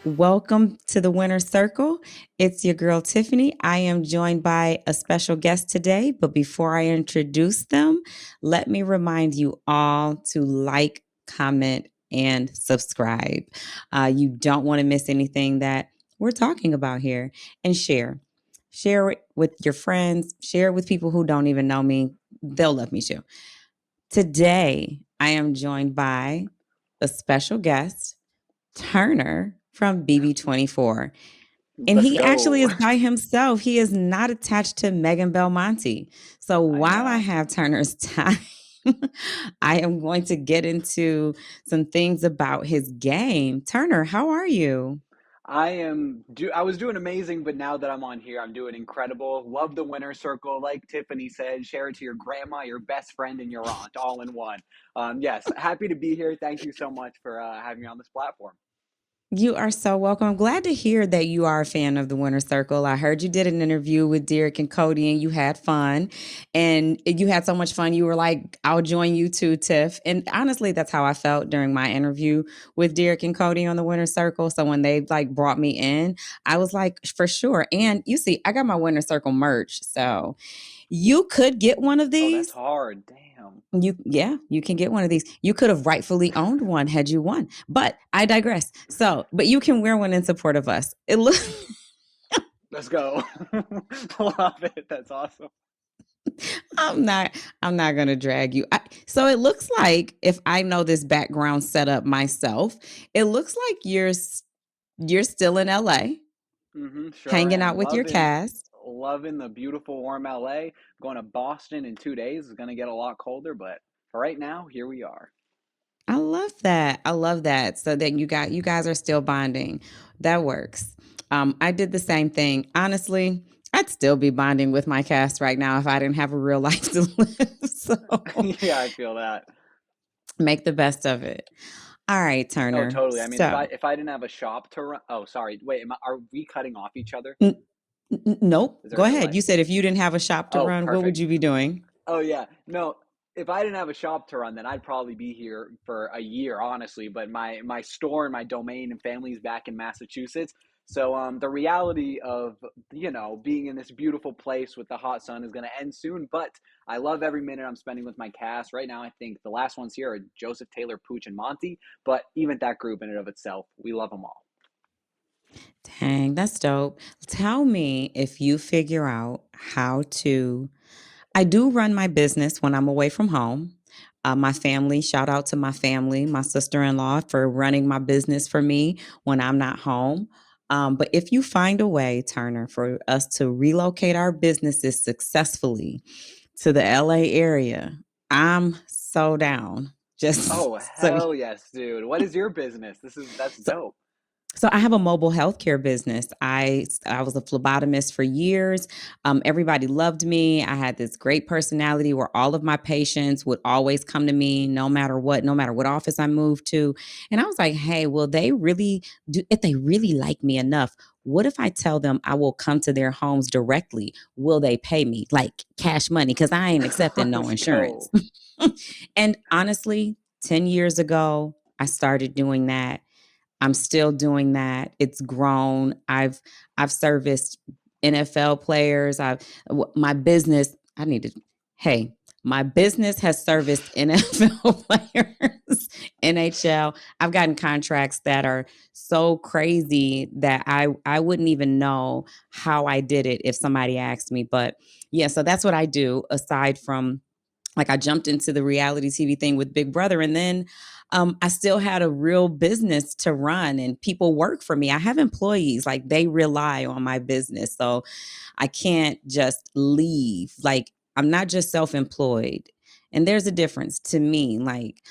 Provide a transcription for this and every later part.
Welcome to the Winner Circle. It's your girl, Tiffany. I am joined by a special guest today. But before I introduce them, let me remind you all to like, comment, and subscribe. You don't want to miss anything that we're talking about here and share. Share it with your friends, share it with people who don't even know me. They'll love me too. Today, I am joined by a special guest, Turner from BB24. And Let's he actually go. is by himself. He is not attached to Megan Belmonte. So I while I know. have Turner's time, I am going to get into some things about his game. Turner, how are you? I was doing amazing, but now that I'm on here, I'm doing incredible. Love the winner circle. Like Tiffany said, share it to your grandma, your best friend, and your aunt all in one. Yes, happy to be here. Thank you so much for having me on this platform. You are so welcome. I'm glad to hear that you are a fan of the Winner Circle. I heard you did an interview with Derek and Cody and you had fun. And you had so much fun. You were like, I'll join you too, Tiff. And honestly, that's how I felt during my interview with Derek and Cody on the Winner Circle. So when they like brought me in, I was like, for sure. And you see, I got my Winner Circle merch. So you could get one of Oh, that's these. hard. Damn. You can get one of these. You could have rightfully owned one had you won. But I digress. So, but you can wear one in support of us. It looks Let's go. Love it. That's awesome. I'm not I'm not going to drag you. So it looks like if I know this background setup myself, it looks like you're still in LA Sure hanging am. out with your cast. Loving the beautiful warm LA. Going to Boston in 2 days. It's gonna get a lot colder, but for right now, here we are. I love that. I love that. So then you guys are still bonding. That works. I did the same thing. Honestly, I'd still be bonding with my cast right now if I didn't have a real life to live. So Yeah, I feel that. make the best of it. All right, Oh, Turner. totally. I mean, if I So if I didn't have a shop to run, oh, sorry. Wait, are we cutting off each other? n- nope. Is there Go a ahead. delay? You said if you didn't have a shop to Oh, run, what would perfect. you be doing? Oh, yeah. No, if I didn't have a shop to run, then I'd probably be here for a year, honestly. But my store and my domain and family's back in Massachusetts. So the reality of being in this beautiful place with the hot sun is going to end soon. But I love every minute I'm spending with my cast right now. I think the last ones here are Joseph, Taylor, Pooch, and Monty. But even that group in and of itself, we love them all. Dang, that's dope. Tell me if you figure out how to I do run my business when I'm away from home. My family, shout out to my family, my sister in law for running my business for me when I'm not home. But if you find a way, Turner, for us to relocate our businesses successfully to the LA area, I'm so down. Just Oh, so hell yes, dude. What is your business? That's so dope. so I have a mobile healthcare business. I was a phlebotomist for years. Everybody loved me. I had this great personality where all of my patients would always come to me, no matter what office I moved to. And I was like, hey, will they really do? If they really like me enough, what if I tell them I will come to their homes directly? Will they pay me like cash money? Because I ain't accepting no Let's insurance. go. And honestly, 10 years ago, I started doing that. I'm still doing that. It's grown. I've serviced NFL players. My business. I need to. Hey, my business has serviced NFL players, NHL. I've gotten contracts that are so crazy that I wouldn't even know how I did it if somebody asked me. But yeah, so that's what I do aside from like I jumped into the reality TV thing with Big Brother, and then I still had a real business to run, and people work for me. I have employees, like they rely on my business, so I can't just leave. Like I'm not just self-employed, and there's a difference to me. Like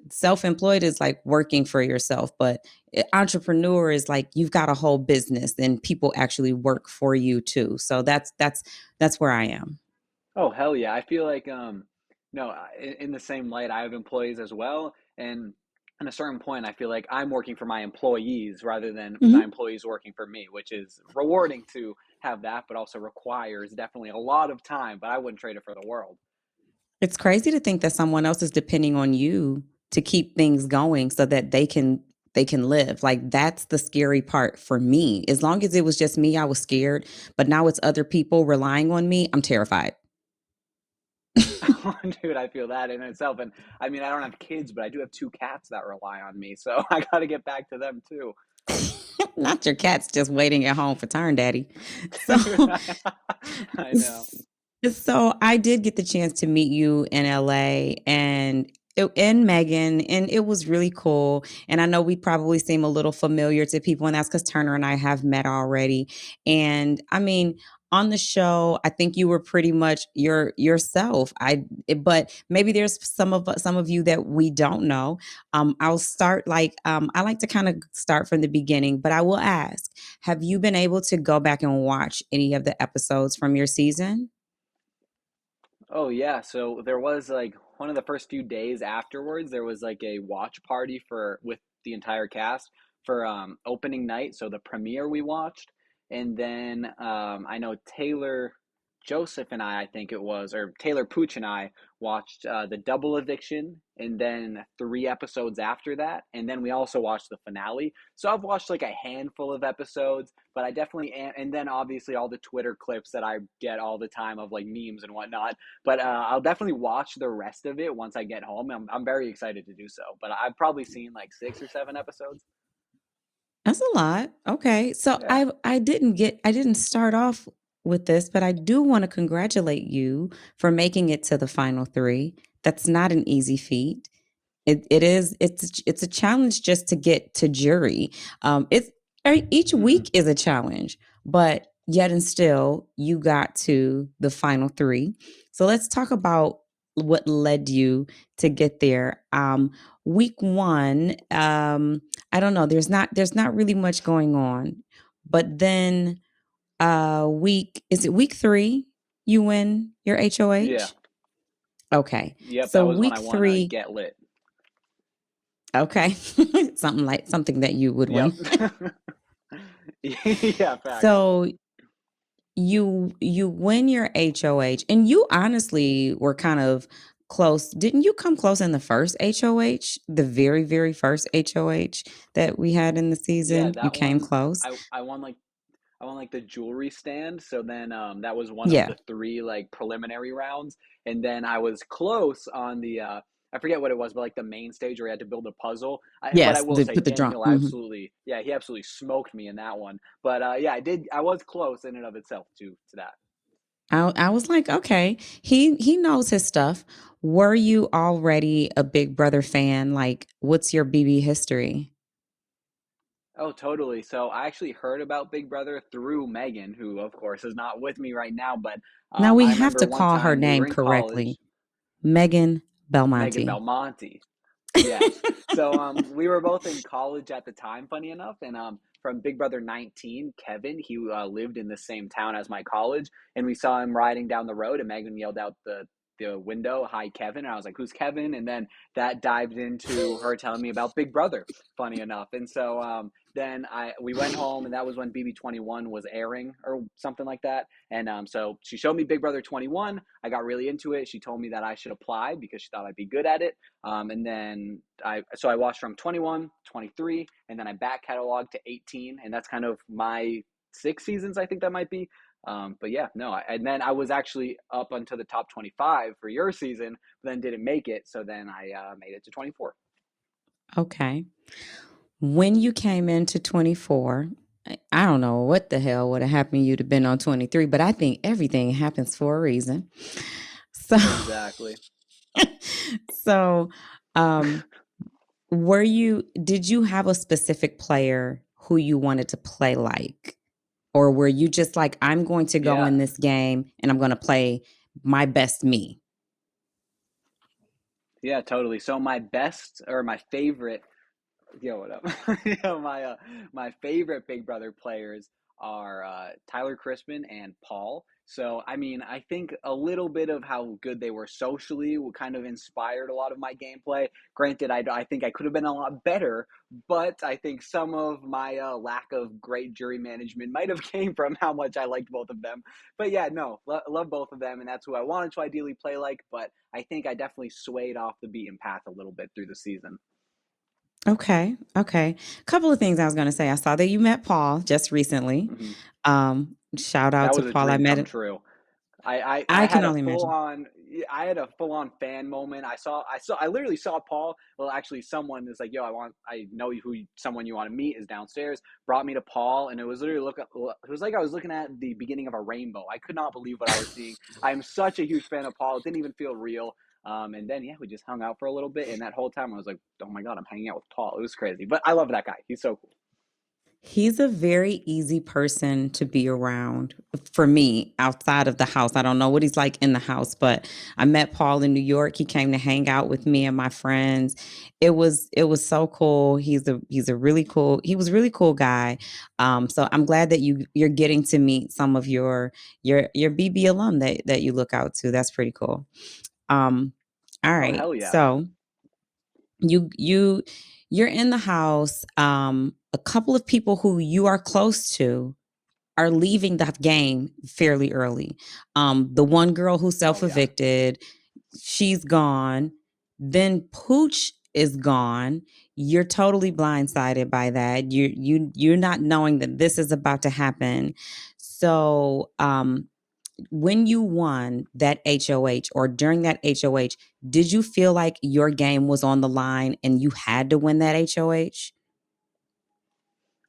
self-employed is like working for yourself, but entrepreneur is like you've got a whole business, and people actually work for you too. So that's where I am. Oh, hell yeah. I feel like, no, in the same light, I have employees as well. And at a certain point, I feel like I'm working for my employees rather than my Mhm. employees working for me, which is rewarding to have that, but also requires definitely a lot of time. But I wouldn't trade it for the world. It's crazy to think that someone else is depending on you to keep things going so that they can they can live. Like that's the scary part for me. As long as it was just me, I was scared. But now it's other people relying on me. I'm terrified. Dude, I feel that in itself. And I mean, I don't have kids, but I do have two cats that rely on me. So I got to get back to them too. Not your cat's just waiting at home for turn daddy. So Dude, I know. so I did get the chance to meet you in LA and Megan, and it was really cool. And I know we probably seem a little familiar to people, and that's because Turner and I have met already. And I mean, on the show, I think you were pretty much yourself. But maybe there's some of you that we don't know. I'll start I like to kind of start from the beginning, but I will ask: have you been able to go back and watch any of the episodes from your season? Oh yeah, so there was like one of the first few days afterwards, there was like a watch party for with the entire cast for opening night, so the premiere we watched. And then I know Taylor Joseph and I think it was, or Taylor Pooch and I watched the double eviction and then three episodes after that. And then we also watched the finale. So I've watched like a handful of episodes, but I definitely am, and then obviously all the Twitter clips that I get all the time of like memes and whatnot. But I'll definitely watch the rest of it once I get home. I'm very excited to do so. But I've probably seen like 6 or 7 episodes. That's a lot. Okay. So Yeah. I didn't start off with this, but I do want to congratulate you for making it to the final 3. That's not an easy feat. It's a challenge just to get to jury. Each Hmm. week is a challenge, but yet and still you got to the final 3. So let's talk about what led you to get there. Week 1, I don't know, there's not really much going on. But then week is it week 3 you win your Yeah. HOH? Okay. Yep. So That was when week I won 3. Get Lit. Okay. Something that you would Yep. win. Yeah. Facts. So you win your HOH and you honestly were kind of close. Didn't you come close in the first HOH? The very, very first HOH that we had in the Yeah. season? You That came one. close? I won like the jewelry stand. So then that was one of Yeah. the three like preliminary rounds. And then I was close on the I forget what it was, but like the main stage where I had to build a puzzle. But I Yes, will say put the drum. Daniel Mhm. absolutely, yeah, he absolutely smoked me in that one. But yeah, I was close in and of itself to that. I was like, okay, he knows his stuff. Were you already a Big Brother fan? Like, what's your BB history? Oh, totally. So I actually heard about Big Brother through Megan, who of course is not with me right now. But Now we I have remember to one call her time we name were in correctly. college. Megan Megan Belmonte. Belmonte. Yes. So we were both in college at the time, funny enough, and from Big Brother 19, Kevin, he lived in the same town as my college, and we saw him riding down the road, and Megan yelled out the window, "Hi, Kevin!" And I was like, "Who's Kevin?" And then that dived into her telling me about Big Brother, funny enough. And so then I we went home, and that was when BB 21 was airing or something like that. And so she showed me Big Brother 21. I got really into it. She told me that I should apply because she thought I'd be good at it. And then I watched from 21, 23, and then I back cataloged to 18, and that's kind of my 6 seasons, I think that might be. But yeah, no, and then I was actually up until the top 25 for your season, but then didn't make it. So then I made it to 24. Okay. When you came into 24, I don't know what the hell would have happened. You'd have been on 23, but I think everything happens for a reason. So, Exactly. so, um, did you have a specific player who you wanted to play like? Or were you just like, I'm going to go Yeah. in this game and I'm going to play my best me? Yeah, totally. So my best or my favorite. Yo, what up? My favorite Big Brother players are Tyler Crispin and Paul. So I mean, I think a little bit of how good they were socially kind of inspired a lot of my gameplay. Granted, I think I could have been a lot better, but I think some of my lack of great jury management might have came from how much I liked both of them. But yeah, no, love both of them, and that's who I wanted to ideally play like. But I think I definitely swayed off the beaten path a little bit through the season. Okay. Okay. Couple of things I was going to say. I saw that you met Paul just recently. Hmm. Shout out That to was a Paul. I dream met come it. true. I I can had a only full imagine. on I had a full on fan moment. I literally saw Paul. Well, actually, someone is like, "Yo, I know someone you want to meet is downstairs." Brought me to Paul, and it was literally it was like I was looking at the beginning of a rainbow. I could not believe what I was seeing. I am such a huge fan of Paul. It didn't even feel real. And then yeah, we just hung out for a little bit, and that whole time I was like, "Oh my god, I'm hanging out with Paul." It was crazy, but I love that guy. He's so cool. He's a very easy person to be around for me outside of the house. I don't know what he's like in the house, but I met Paul in New York. He came to hang out with me and my friends. It was so cool. He's a really cool. He was a really cool guy. So I'm glad that you're getting to meet some of your BB alum that you look out to. That's pretty cool. Um, all Oh right. hell yeah. So you you're in the house. A couple of people who you are close to are leaving the game fairly early. The one girl who Oh yeah. self-evicted, she's gone. Then Pooch is gone. You're totally blindsided by that. You're not knowing that this is about to happen. So when you won that HOH or during that HOH, did you feel like your game was on the line and you had to win that HOH?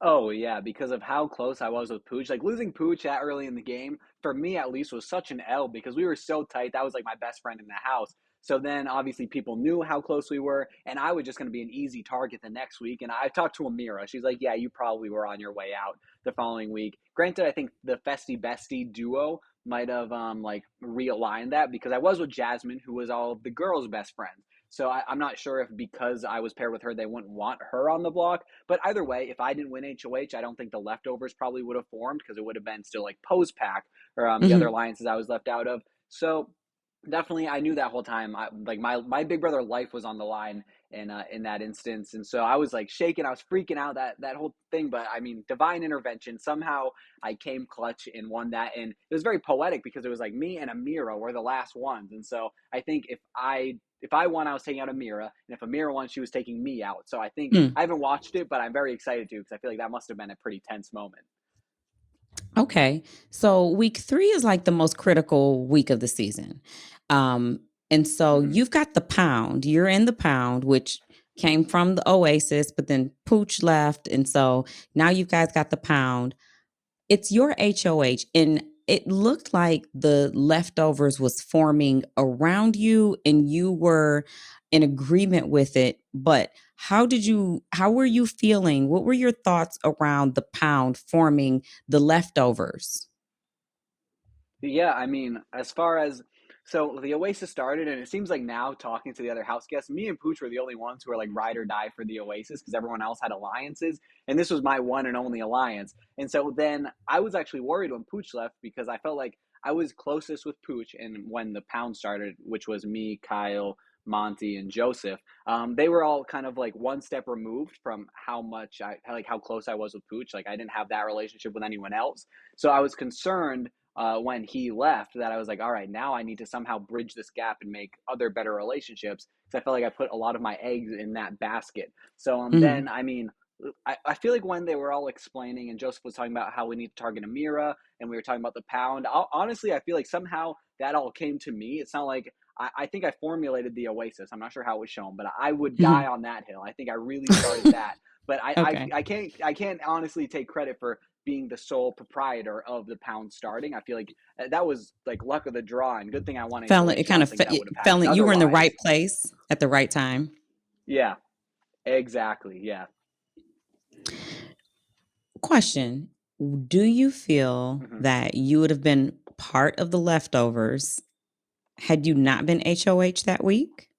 Oh yeah, because of how close I was with Pooch. Like losing Pooch that early in the game, for me at least, was such an L because we were so tight. That was like my best friend in the house. So then obviously people knew how close we were, and I was just going to be an easy target the next week. And I talked to Amira. She's like, "Yeah, you probably were on your way out the following week." Granted, I think the Festy Bestie duo might have like realigned that because I was with Jasmine, who was all of the girls' best friend. So I'm not sure if because I was paired with her, they wouldn't want her on the block, but either way, if I didn't win HOH, I don't think the leftovers probably would have formed because it would have been still like Pose Pack or the other Hmm. alliances I was left out of. So definitely, I knew that whole time. Like my big brother life was on the line in that instance, and so I was like shaking. I was freaking out that whole thing. But I mean, divine intervention. Somehow I came clutch and won that, and it was very poetic because it was like me and Amira were the last ones, and so I think if I won, I was taking out Amira, and if Amira won, she was taking me out. So I think Mm. I haven't watched it, but I'm very excited to because I feel like that must have been a pretty tense moment. Okay. So week 3 is like the most critical week of the season. Um, and so Hmm. you've got the pound. You're in the pound, which came from the Oasis, but then Pooch left. And so now you guys got the pound. It's your HOH, and it looked like the leftovers was forming around you and you were in agreement with it. But how were you feeling? What were your thoughts around the pound forming the leftovers? Yeah, I mean, as far as so the Oasis started, and it seems like now talking to the other house guests, me and Pooch were the only ones who were like ride or die for the Oasis because everyone else had alliances, and this was my one and only alliance. And so then I was actually worried when Pooch left because I felt like I was closest with Pooch, and when the pound started, which was me, Kyle, Monty, and Joseph, they were all kind of like one step removed from how close I was with Pooch. Like I didn't have that relationship with anyone else, so I was concerned when he left that I was like, all right, now I need to somehow bridge this gap and make other better relationships because I felt like I put a lot of my eggs in that basket. So Mhm. then, I mean, I feel like when they were all explaining and Joseph was talking about how we need to target Amira and we were talking about the pound, honestly, I feel like somehow that all came to me. It's not like I think I formulated the Oasis. I'm not sure how it was shown, but I would die Mhm. on that hill. I think I really started that. But Okay. I can't honestly take credit for being the sole proprietor of the pound starting. I feel like that was like luck of the draw, and good thing I won Felt like HOH. it I kind don't of think that would have felt happened like you were in the right otherwise. place at the right time. Yeah, exactly. Yeah. Question. Do you feel Hmm. that you would have been part of the leftovers had you not been HOH that week?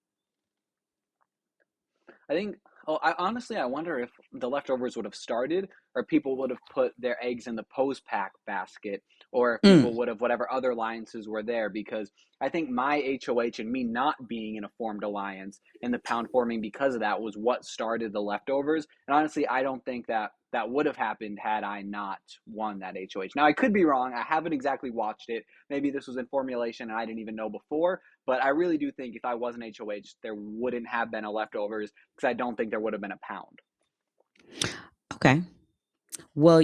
I think. Oh, I honestly, I wonder if the leftovers would have started, or people would have put their eggs in the pose pack basket, or if Mm. people would have whatever other alliances were there. Because I think my HOH and me not being in a formed alliance and the pound forming because of that was what started the leftovers. And honestly, I don't think that that would have happened had I not won that HOH. Now, I could be wrong. I haven't exactly watched it. Maybe this was in formulation and I didn't even know before. But I really do think if I was an HOH, there wouldn't have been a leftovers because I don't think there would have been a pound. Okay. Well,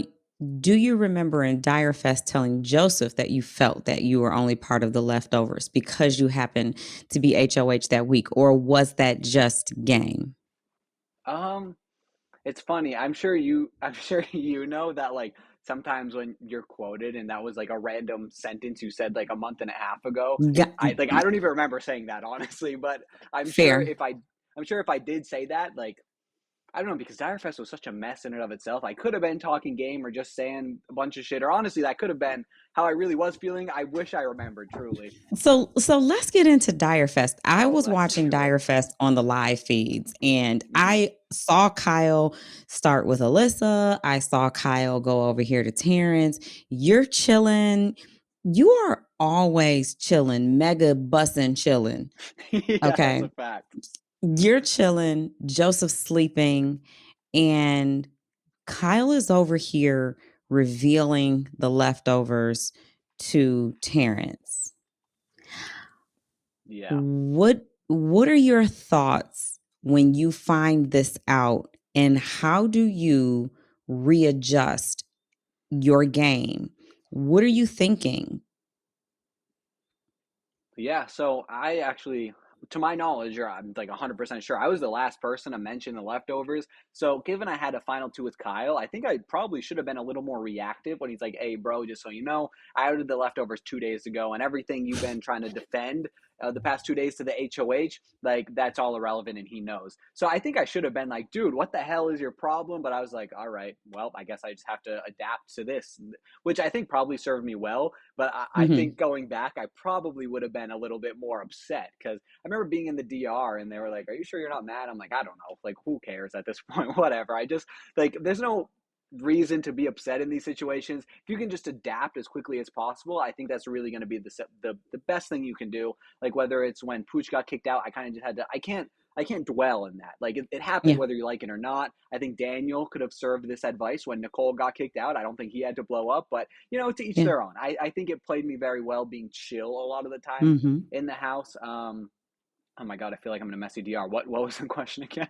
do you remember in Direfest telling Joseph that you felt that you were only part of the leftovers because you happened to be HOH that week, or was that just game? Um, It's funny. I'm sure you know that like sometimes when you're quoted and that was like a random sentence you said like a month and a half ago. Yeah, I don't even remember saying that honestly, but I'm sure fair. if I I'm sure if I did say that, like I don't know, because Direfest was such a mess in and of itself. I could have been talking game or just saying a bunch of shit, or honestly, that could have been how I really was feeling. I wish I remembered truly. So let's get into Direfest. I Oh, was let's watching do it. Direfest on the live feeds, and Hmm. I saw Kyle start with Alyssa. I saw Kyle go over here to Terrence. You're chilling. You are always chilling, mega bussin' chilling. Yeah, that's a Okay. fact. You're chilling, Joseph's sleeping, and Kyle is over here revealing the leftovers to Terrence. Yeah. What are your thoughts when you find this out, and how do you readjust your game? What are you thinking? Yeah, so I actually, to my knowledge, or I'm like 100% sure, I was the last person to mention the leftovers. So, given I had a final two with Kyle, I think I probably should have been a little more reactive when he's like, "Hey, bro, just so you know, I outed the leftovers 2 days ago, and everything you've been trying to defend the past 2 days to the HOH, like that's all irrelevant, and he knows." So, I think I should have been like, "Dude, what the hell is your problem?" But I was like, "All right, well, I guess I just have to adapt to this," which I think probably served me well. But I think Mhm. going back, I probably would have been a little bit more upset because I remember being in the DR and they were like, "Are you sure you're not mad?" I'm like, "I don't know. Like, who cares at this point? Whatever." I just like, there's no reason to be upset in these situations. If you can just adapt as quickly as possible, I think that's really going to be the best thing you can do. Like whether it's when Pooch got kicked out, I kind of just had to. I can't dwell in that. Like it happened Yeah. whether you like it or not. I think Daniel could have served this advice when Nicole got kicked out. I don't think he had to blow up, but to each Yeah. their own. I think it played me very well being chill a lot of the time Mhm. in the house. Oh my god, I feel like I'm in a messy DR. What was the question again?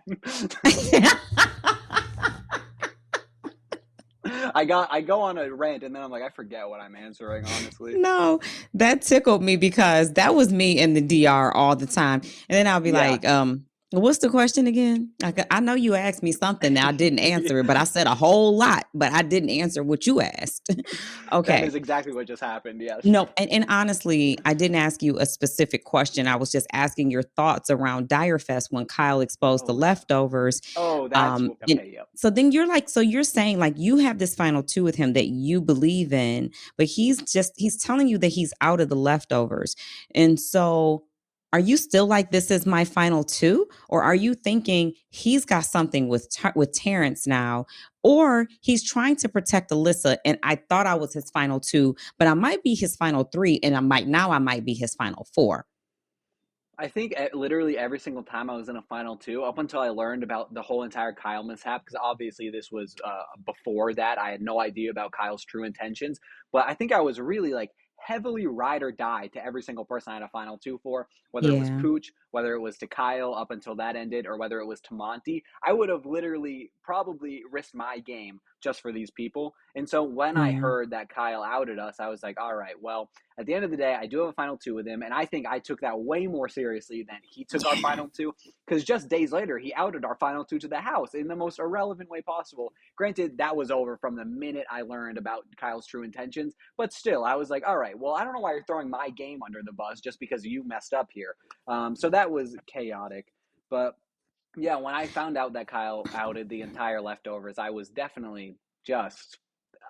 I go on a rant and then I'm like I forget what I'm answering honestly. No, that tickled me because that was me in the DR all the time. And then I'll be Yeah. like, what's the question again? I know you asked me something. I didn't answer it, but I said a whole lot, but I didn't answer what you asked. That Okay. is exactly what just happened. Yes. No, and honestly, I didn't ask you a specific question. I was just asking your thoughts around Direfest when Kyle exposed the Oh yeah. leftovers. Oh, that's And okay. Yep. so then you're like, so you're saying like you have this final two with him that you believe in, but he's telling you that he's out of the leftovers. And so are you still like this is my final two, or are you thinking he's got something with Terrence now, or he's trying to protect Alyssa and I thought I was his final two, but I might be his final three, and I might be his final four. I think literally every single time I was in a final two, up until I learned about the whole entire Kyle mishap, because obviously this was before that. I had no idea about Kyle's true intentions, but I think I was really like heavily ride or die to every single person I had a final two for, whether it was Yeah. Pooch, whether it was to Kyle up until that ended, or whether it was to Monty. I would have literally probably risked my game just for these people. And so when I Yeah. heard that Kyle outed us, I was like, all right, well, at the end of the day, I do have a final two with him, and I think I took that way more seriously than he took our Yeah. final two. Because just days later, he outed our final two to the house in the most irrelevant way possible. Granted, that was over from the minute I learned about Kyle's true intentions, but still, I was like, all right, well, I don't know why you're throwing my game under the bus just because you messed up here. So that was chaotic, but yeah, when I found out that Kyle outed the entire leftovers, I was definitely just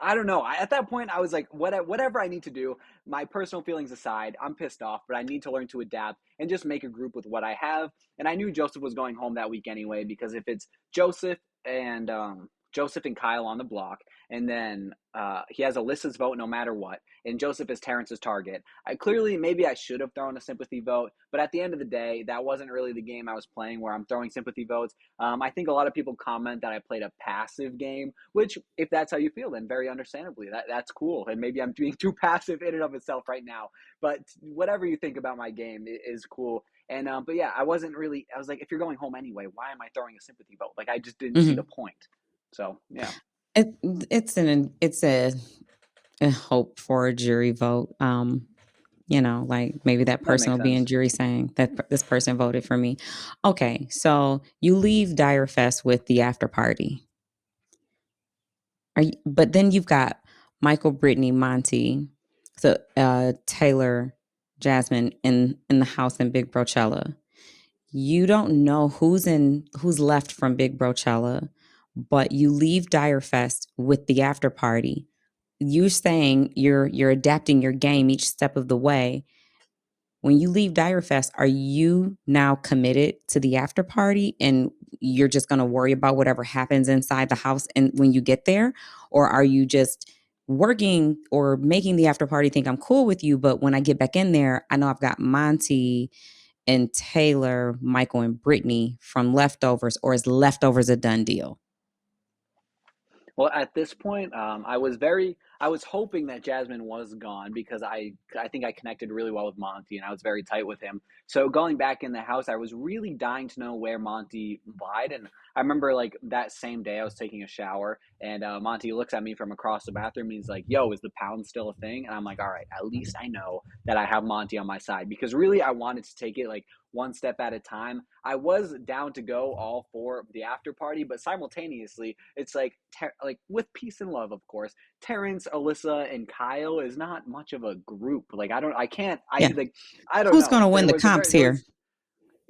I don't know. At that point, I was like, whatever I need to do, my personal feelings aside, I'm pissed off, but I need to learn to adapt and just make a group with what I have. And I knew Joseph was going home that week anyway, because if it's Joseph and Joseph and Kyle on the block, and then he has Alyssa's vote no matter what, and Joseph is Terrence's target. Clearly, maybe I should have thrown a sympathy vote, but at the end of the day, that wasn't really the game I was playing where I'm throwing sympathy votes. I think a lot of people comment that I played a passive game, which, if that's how you feel, then very understandably, that's cool. And maybe I'm being too passive in and of itself right now. But whatever you think about my game is cool. And but yeah, I wasn't really. I was like, if you're going home anyway, why am I throwing a sympathy vote? Like, I just didn't see the Mhm. point. So yeah, It it's a hope for a jury vote. Like maybe that that person makes will be in sense. jury saying that this person voted for me. Okay, so you leave Direfest with the after party. But then you've got Michael, Brittany, Monty, so Taylor, Jasmine in the house in Big Brochella. You don't know who's left from Big Brochella, but you leave Direfest with the after party. You're saying you're adapting your game each step of the way. When you leave Direfest, are you now committed to the after party and you're just going to worry about whatever happens inside the house and when you get there? Or are you just working or making the after party think I'm cool with you, but when I get back in there, I know I've got Monty and Taylor, Michael, and Brittany from Leftovers, or is Leftovers a done deal? Well, at this point, I was hoping that Jasmine was gone because I think I connected really well with Monty and I was very tight with him. So going back in the house, I was really dying to know where Monty lied. And I remember like that same day I was taking a shower and Monty looks at me from across the bathroom and he's like, "Yo, is the pound still a thing?" And I'm like, "All right, at least I know that I have Monty on my side," because really I wanted to take it like one step at a time. I was down to go all for the after party, but simultaneously, it's like with peace and love, of course. Terrence, Alyssa, and Kyle is not much of a group. Like I can't, Yeah. I don't Who's going know. to win the comps There here? was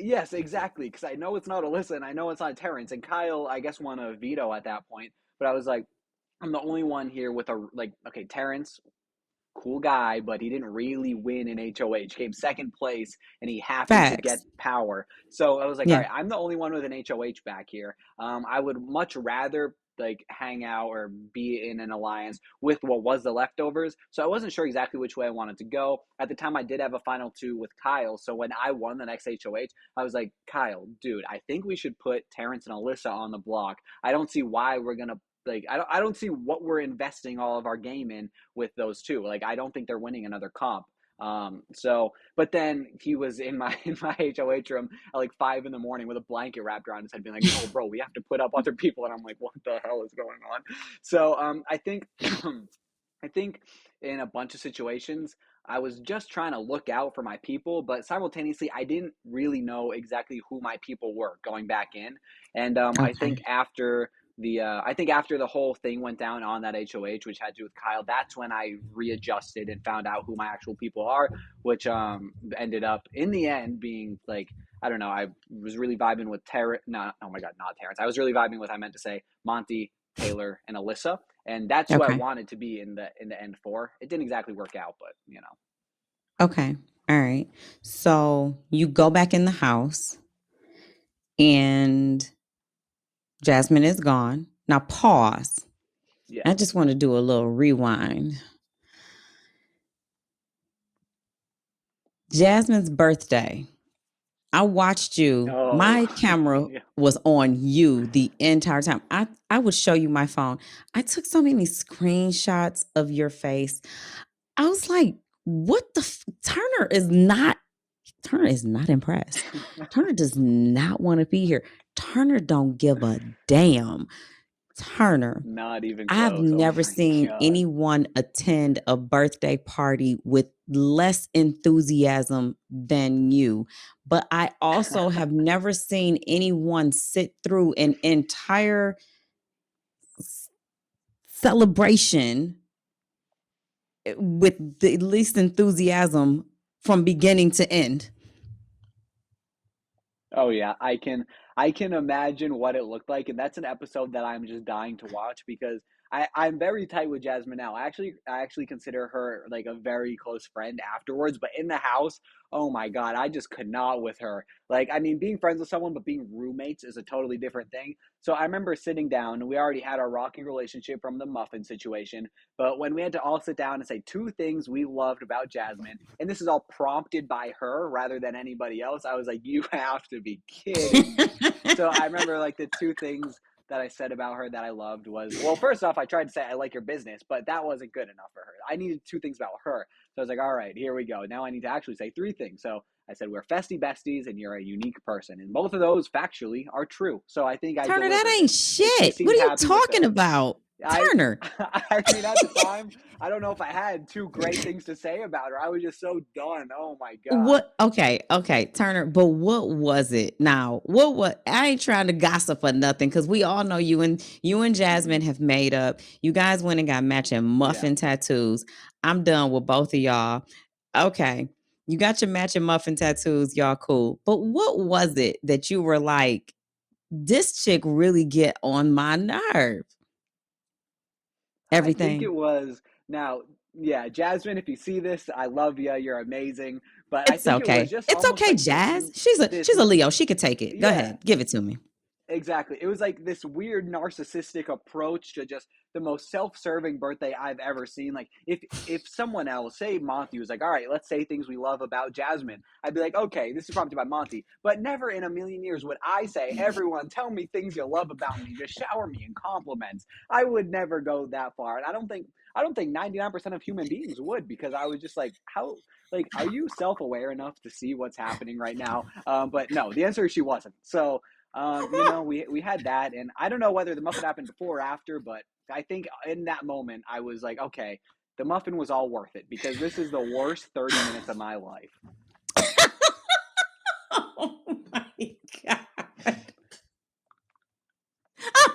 Yes, exactly. Because I know it's not Alyssa, and I know it's not Terrence, and Kyle. I guess won a veto at that point. But I was like, I'm the only one here with a like. Okay, Terrence, cool guy, but he didn't really win in HOH. Came second place, and he happened to get Facts. power. So I was like, all Yeah. right, I'm the only one with an HOH back here. I would much rather like hang out or be in an alliance with what was the leftovers. So I wasn't sure exactly which way I wanted to go. At the time, I did have a final two with Kyle. So when I won the next HOH, I was like, Kyle, dude, I think we should put Terrence and Alyssa on the block. I don't see why we're gonna like I don't see what we're investing all of our game in with those two. Like I don't think they're winning another comp. But then he was in my HOH room at like 5 in the morning with a blanket wrapped around his head, being like, "No, bro, we have to put up other people." And I'm like, "What the hell is going on?" So I think I think in a bunch of situations, I was just trying to look out for my people, but simultaneously, I didn't really know exactly who my people were going back in. And Okay. I think after the whole thing went down on that HOH, which had to do with Kyle, that's when I readjusted and found out who my actual people are, which ended up in the end being like, I don't know. I was really vibing with Terrence. No, oh my God, not Terrence. I was really vibing with, I meant to say, Monty, Taylor, and Alyssa, and that's who I Okay. wanted to be in the end for. It didn't exactly work out, but you know. Okay. All right. So you go back in the house and Jasmine is gone. Now pause. I Yes. just want to do a little rewind. Jasmine's birthday. I watched you. Oh, My camera yeah. was on you the entire time. I would show you my phone. I took so many screenshots of your face. I was like, what the Turner is not impressed. Turner does not want to be here. Turner don't give a damn. Turner, Not even I've close. Oh never my seen God. anyone attend a birthday party with less enthusiasm than you. But I also have never seen anyone sit through an entire celebration with the least enthusiasm from beginning to end. Oh yeah, I can imagine what it looked like, and that's an episode that I'm just dying to watch because I'm very tight with Jasmine now. I actually consider her like a very close friend afterwards. But in the house, oh my god, I just could not with her. Like, I mean, being friends with someone, but being roommates is a totally different thing. So I remember sitting down, and we already had our rocky relationship from the muffin situation. But when we had to all sit down and say two things we loved about Jasmine, and this is all prompted by her rather than anybody else, I was like, you have to be kidding me. So I remember like the two things that I said about her that I loved was, well, first off, I tried to say I like your business, but that wasn't good enough for her. I needed two things about her. So I was like, all right, here we go. Now I need to actually say three things. So I said, we're festy besties and you're a unique person. And both of those factually are true. So I think I Turner, that delivered ain't it. And she shit. What seemed are you happy with talking it. about? I Turner. I mean at the time, I don't know if I had two great things to say about her. I was just so done. Oh my god. What okay, Turner, but what was it now? What I ain't trying to gossip or nothing because we all know you and Jasmine Mhm. have made up. You guys went and got matching Yeah. muffin tattoos. I'm done with both of y'all. Okay. You got your matching muffin tattoos, y'all cool. But what was it that you were like, this chick really get on my nerve? I think Everything. it was now, yeah, Jasmine, if you see this, I love you. You're amazing. But I It's think it was okay. just It's almost okay, like Jazz. She's this, a Leo. She could take it. Go yeah, ahead. Give it to me. exactly. It was like this weird narcissistic approach to just the most self-serving birthday I've ever seen. Like if someone else, say Monty, was like, "All right, let's say things we love about Jasmine," I'd be like, "Okay, this is prompted by Monty." But never in a million years would I say, "Everyone, tell me things you love about me. Just shower me in compliments." I would never go that far, and I don't think 99% of human beings would because I was just like, "How? Like, are you self-aware enough to see what's happening right now?" But no, the answer is she wasn't. So we had that, and I don't know whether the muffin happened before or after, but I think in that moment I was like, okay, the muffin was all worth it because this is the worst 30 minutes of my life. Oh my God.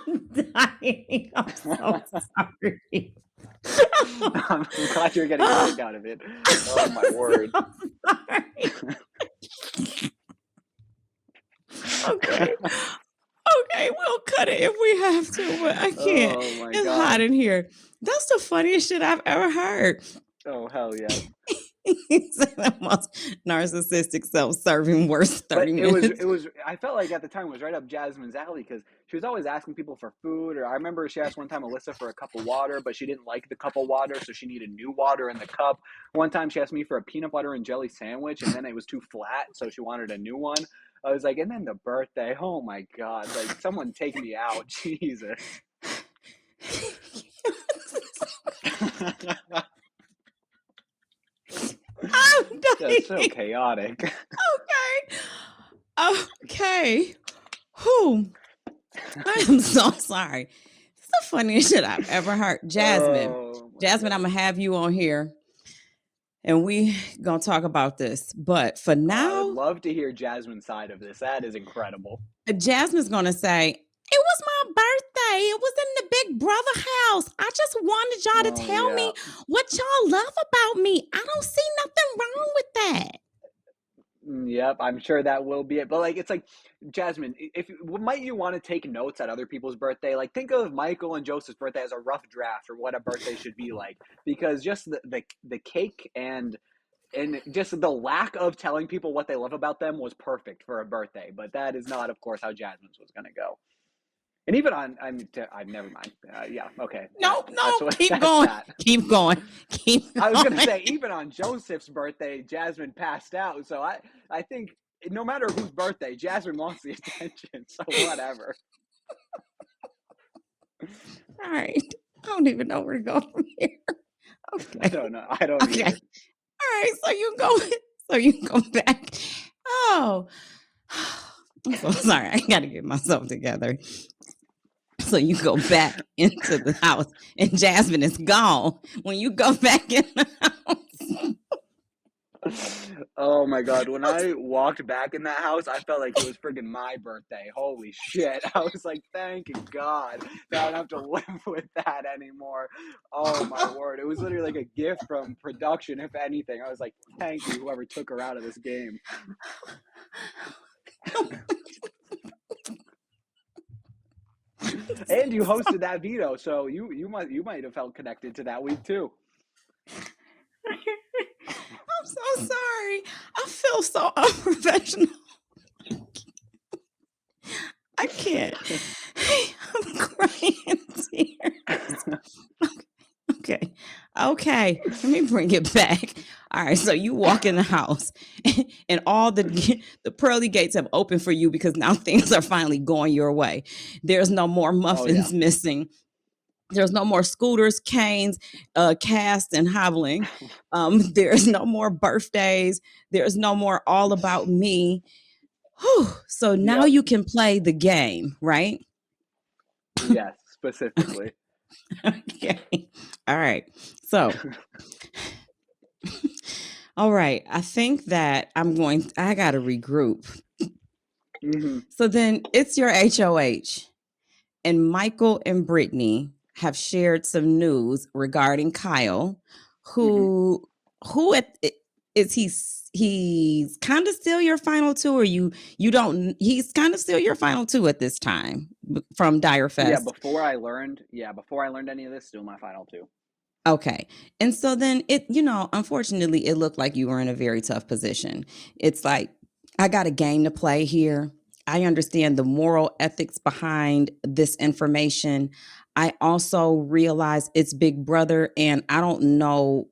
I'm dying. I'm so sorry. I'm glad you're getting a Oh, kick out of it. Oh my I'm word. so sorry. Okay. Okay, we'll cut it if we have to, but I can't. Oh my It's hot god. in here. That's the funniest shit I've ever heard. Oh hell yes. It's the most narcissistic, self-serving, worst But 30 it was minutes. it was I felt like at the time it was right up Jasmine's alley because she was always asking people for food. Or I remember she asked one time Alyssa for a cup of water, but she didn't like the cup of water, so she needed new water in the cup. One time she asked me for a peanut butter and jelly sandwich, and then it was too flat, so she wanted a new one. I was like, and then the birthday, oh my god, like someone take me out, Jesus. I'm That's so dying. chaotic. Okay. Okay. Who? I am so sorry. It's the funniest shit I've ever heard. Jasmine. Oh my Jasmine, I'm god. gonna have you on here and we gonna talk about this. But for Oh, I would now, love to hear Jasmine's side of this. That is incredible. Jasmine's gonna say, it was my birthday. It was in the big brother house. I just wanted y'all to Oh tell yeah. me what y'all love about me. I don't see nothing wrong with that. Yep, I'm sure that will be it. But like, it's like, Jasmine, if might you want to take notes at other people's birthday? Like, think of Michael and Joseph's birthday as a rough draft for what a birthday should be like, because just the cake and just the lack of telling people what they love about them was perfect for a birthday. But that is not, of course, how Jasmine's was going to go. And even on, I never mind. Yeah, okay, Nope, that's nope. what Keep that's going. that. Keep going. Keep I was gonna going. say even on Joseph's birthday, Jasmine passed out. So I think no matter whose birthday, Jasmine wants the attention. So whatever. All right. I don't even know where to go from here. I Okay. don't know. I don't Okay. either. All right. So you go. So you go back. Oh. I'm so sorry. I got to get myself together. So you go back into the house and Jasmine is gone. When you go back in the house, Oh my god, when I walked back in that house, I felt like it was friggin' my birthday. Holy shit. I was like, thank God that I don't have to live with that anymore. Oh my word. It was literally like a gift from production, if anything. I was like, thank you, whoever took her out of this game. And you hosted that veto, so you might have felt connected to that week too. I'm so sorry. I feel so unprofessional. I can't. I'm crying tears. Okay. Okay. Let me bring it back. All right. So you walk in the house and all the pearly gates have opened for you because now things are finally going your way. There's no more Oh yeah. muffins missing. There's no more scooters, canes, cast and hobbling. There's no more birthdays. There's no more all about me. Whew. So now Yep. you can play the game, right? Yes, specifically. Okay. All right. So, all right. I think that I got to regroup. Hmm. So then it's your HOH, and Michael and Brittany have shared some news regarding Kyle, Hmm. who, who at, is he's kind of still your final two, or you don't, he's kind of still your final two at this time from Yeah, Direfest. before I learned any of this, still my final two. Okay. And so then unfortunately, it looked like you were in a very tough position. It's like, I got a game to play here. I understand the moral ethics behind this information. I also realize it's Big Brother, and I don't know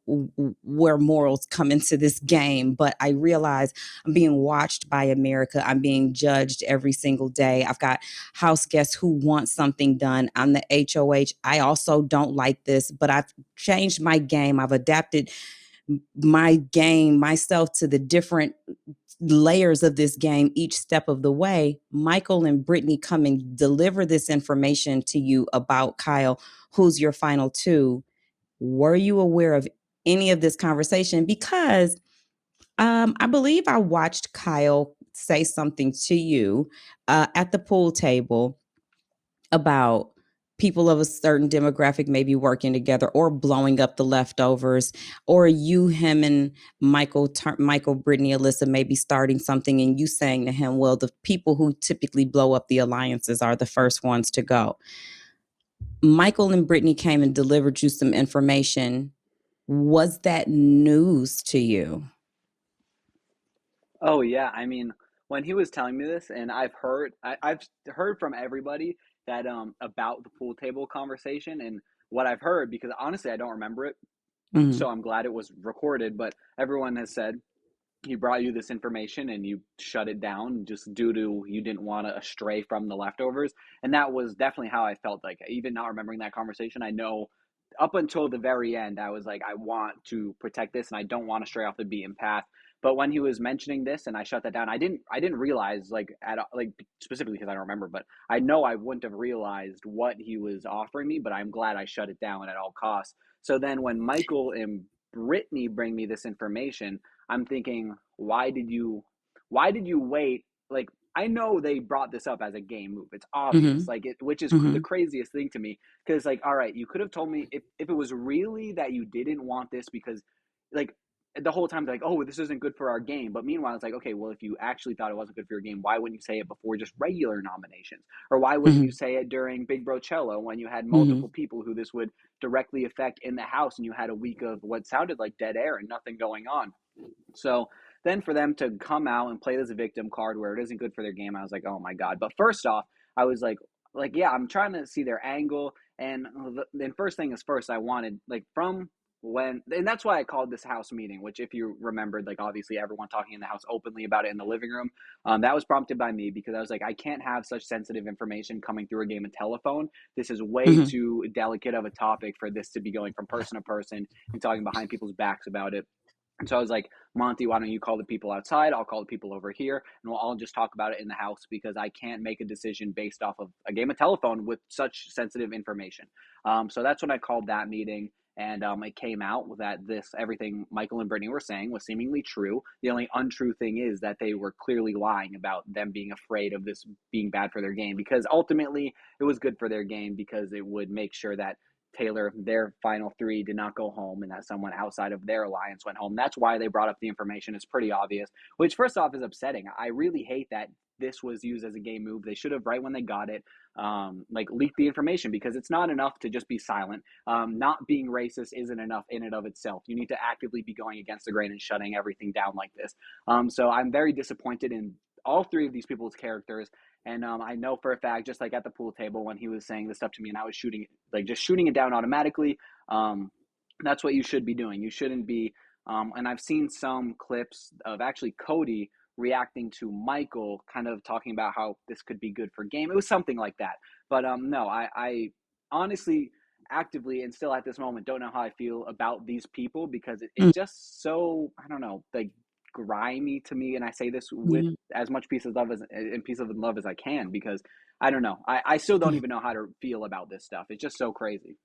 where morals come into this game, but I realize I'm being watched by America. I'm being judged every single day. I've got house guests who want something done. I'm the HOH. I also don't like this, but I've changed my game. I've adapted my game myself to the different layers of this game each step of the way. Michael and Brittany come and deliver this information to you about Kyle, who's your final two. Were you aware of any of this conversation? Because I believe I watched Kyle say something to you at the pool table about people of a certain demographic maybe working together or blowing up the leftovers, or you, him, and Michael, Brittany, Alyssa maybe starting something, and you saying to him, well, the people who typically blow up the alliances are the first ones to go. Michael and Brittany came and delivered you some information. Was that news to you? Oh yeah, I mean, when he was telling me this, and I've heard from everybody that about the pool table conversation, and what I've heard, because honestly I don't remember it, Mm-hmm. so I'm glad it was recorded. But everyone has said he brought you this information and you shut it down just due to you didn't want to stray from the leftovers, and that was definitely how I felt. Like, even not remembering that conversation, I know up until the very end I was like, I want to protect this and I don't want to stray off the beaten path. But when he was mentioning this and I shut that down, I didn't realize, like, like specifically because I don't remember, but I know I wouldn't have realized what he was offering me, but I'm glad I shut it down at all costs. So then when Michael and Brittany bring me this information, I'm thinking, why did you wait? Like, I know they brought this up as a game move. It's obvious, Mm-hmm. like, which is the Mm-hmm. craziest thing to me, because, like, all right, you could have told me if it was really that you didn't want this because, like, the whole time they're like, oh, this isn't good for our game. But meanwhile, it's like, okay, well, if you actually thought it wasn't good for your game, why wouldn't you say it before just regular nominations? Or why wouldn't you Mm-hmm. say it during Big Brocello when you had Mm-hmm. multiple people who this would directly affect in the house, and you had a week of what sounded like dead air and nothing going on? So then for them to come out and play this victim card where it isn't good for their game, I was like, oh my god. But first off, I was like, yeah, I'm trying to see their angle, and then first thing is first, I wanted, like, from when, and that's why I called this house meeting. Which, if you remembered, like, obviously everyone talking in the house openly about it in the living room. That was prompted by me because I was like, I can't have such sensitive information coming through a game of telephone. This is way Mm-hmm. too delicate of a topic for this to be going from person to person and talking behind people's backs about it. And so I was like, Monty, why don't you call the people outside? I'll call the people over here, and we'll all just talk about it in the house, because I can't make a decision based off of a game of telephone with such sensitive information. So that's when I called that meeting, and it came out that this everything Michael and Brittany were saying was seemingly true. The only untrue thing is that they were clearly lying about them being afraid of this being bad for their game, because ultimately it was good for their game, because it would make sure that Taylor, their final three did not go home and that someone outside of their alliance went home. That's why they brought up the information. It's pretty obvious, which first off is upsetting. I really hate that this was used as a game move. They should have, right when they got it, like leaked the information, because it's not enough to just be silent. Not being racist isn't enough in and of itself. You need to actively be going against the grain and shutting everything down like this. So I'm very disappointed in all three of these people's characters. And I know for a fact, just like at the pool table when he was saying this stuff to me and I was shooting, like just shooting it down automatically, that's what you should be doing. You shouldn't be, and I've seen some clips of actually Cody reacting to Michael, kind of talking about how this could be good for game. It was something like that. But no, I honestly, actively, and still at this moment, don't know how I feel about these people, because it's Mm, just so, I don't know, like grimy to me. And I say this with yeah, as much piece of love as and piece of love as I can, because I don't know. I still don't yeah, even know how to feel about this stuff. It's just so crazy.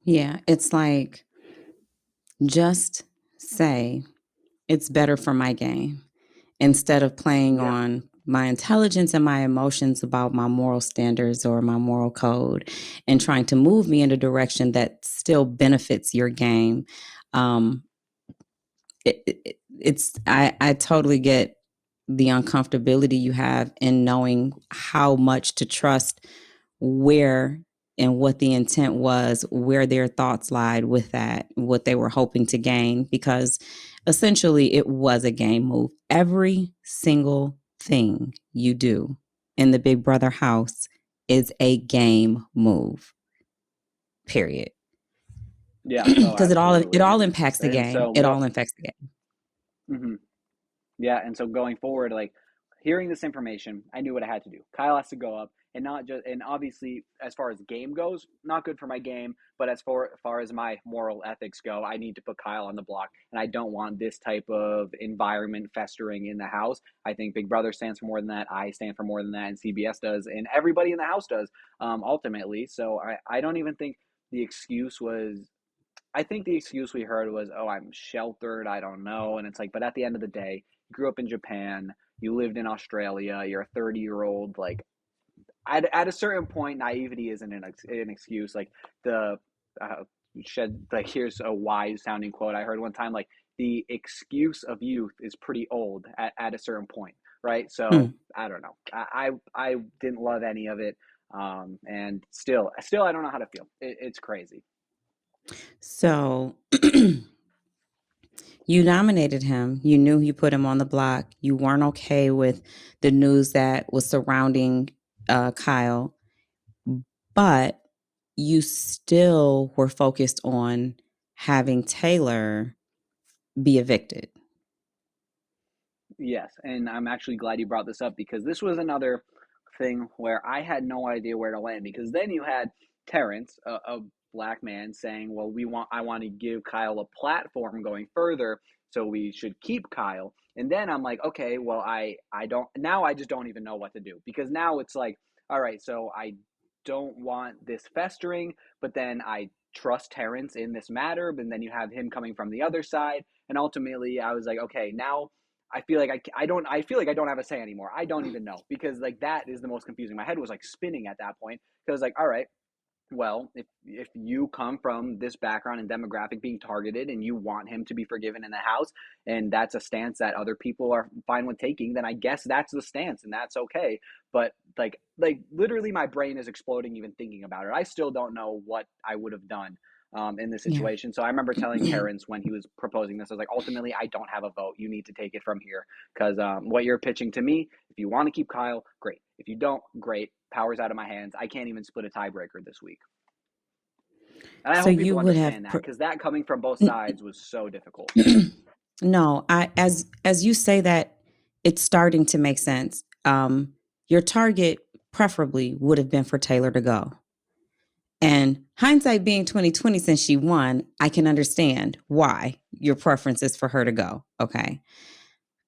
yeah. It's like, just say it's better for my game instead of playing Yeah. on my intelligence and my emotions about my moral standards or my moral code and trying to move me in a direction that still benefits your game. Um, I totally get the uncomfortability you have in knowing how much to trust, where and what the intent was, where their thoughts lied with that, what they were hoping to gain, because essentially it was a game move. Every single thing you do in the Big Brother house is a game move, period. Yeah. Oh, Because it absolutely. all impacts the And game. so It go. all impacts the game. Mhm. Yeah, and so going forward, like hearing this information, I knew what I had to do. Kyle has to go up, and not just, and obviously, as far as game goes, not good for my game. But as far as my moral ethics go, I need to put Kyle on the block, and I don't want this type of environment festering in the house. I think Big Brother stands for more than that. I stand for more than that, and CBS does, and everybody in the house does, ultimately. So I don't even think the excuse was, I think the excuse we heard was, "Oh, I'm sheltered. I don't know." And it's like, but at the end of the day, you grew up in Japan, you lived in Australia, you're a 30-year-old. Like, at a certain point, naivety isn't an excuse. Like the uh, like, here's a wise sounding quote I heard one time. Like, the excuse of youth is pretty old at a certain point, right? So Hmm. I don't know. I didn't love any of it, and still I don't know how to feel. It's crazy. So you nominated him. You knew you put him on the block. You weren't okay with the news that was surrounding Kyle, but you still were focused on having Taylor be evicted. Yes, and I'm actually glad you brought this up, because this was another thing where I had no idea where to land. Because then you had Terrence, a black man, saying, "Well, I want to give Kyle a platform going further, so we should keep Kyle." And then I'm like, okay, well, I don't now. I just don't even know what to do, because now it's like, all right, so I don't want this festering, but then I trust Terrence in this matter, but then you have him coming from the other side, and ultimately I was like, okay, now I feel like I feel like I don't have a say anymore. I don't even know, because like that is the most confusing. My head was like spinning at that point, because like, all right, well, if you come from this background and demographic being targeted, and you want him to be forgiven in the house, and that's a stance that other people are fine with taking, then I guess that's the stance, and that's okay. But like literally my brain is exploding even thinking about it. I still don't know what I would have done in this Yeah. situation. So I remember telling Terrence when he was proposing this, I was like, ultimately, I don't have a vote. You need to take it from here, because what you're pitching to me, if you want to keep Kyle, great. If you don't, great. Power's out of my hands. I can't even split a tiebreaker this week. And I So hope you people would have understand that, because that coming from both n- sides was so difficult. no, I as you say that, it's starting to make sense. Your target preferably would have been for Taylor to go. And hindsight being 2020, since she won, I can understand why your preference is for her to go. Okay.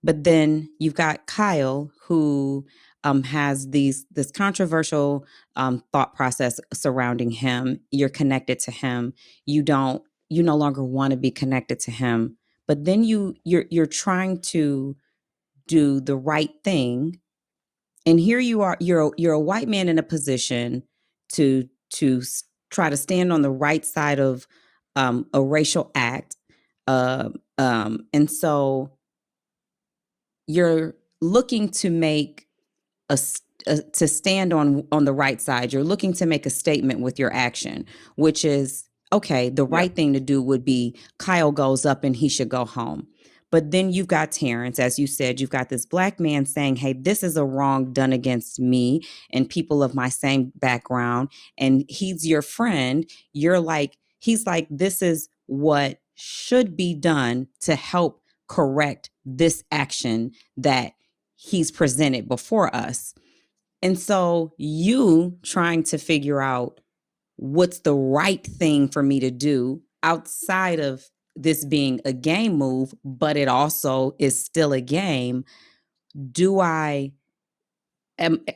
But then you've got Kyle, who has this controversial thought process surrounding him. You're connected to him. You no longer want to be connected to him. But then you're trying to do the right thing, and here you are. You're a white man in a position to try to stand on the right side of a racial act. And so you're looking to make a, to stand on the right side. You're looking to make a statement with your action, which is okay. The Yeah. right thing to do would be Kyle goes up and he should go home. But then you've got Terrence, as you said, you've got this black man saying, hey, this is a wrong done against me and people of my same background. And he's your friend. You're like, he's like, this is what should be done to help correct this action that he's presented before us. And so you trying to figure out what's the right thing for me to do outside of this being a game move, but it also is still a game. Do I